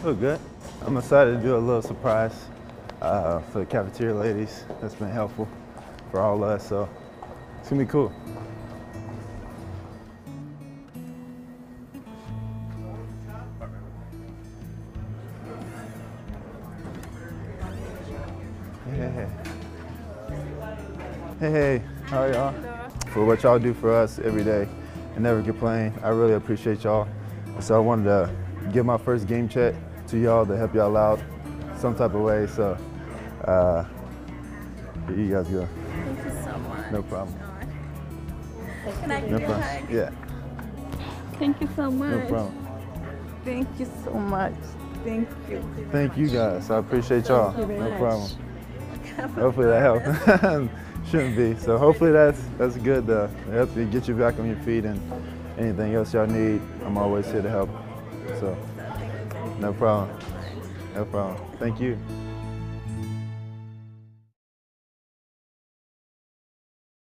Oh, good. I'm excited to do a little surprise for the cafeteria ladies. That's been helpful for all of us, so it's gonna be cool. Hey, hey, how are y'all? For what y'all do for us every day and never complain. I really appreciate y'all. So I wanted to give my first game check to y'all to help y'all out some type of way. So here you guys go. Thank you so much. No problem. Can I give you a hug? Yeah. Thank you so much. No problem. Thank you so much. Thank you. Thank you guys. I appreciate y'all. Thank you very No much. problem. Hopefully that helps. Shouldn't be. So hopefully that's good to help you get you back on your feet, and anything else y'all need, I'm always here to help. So no problem. No problem. Thank you.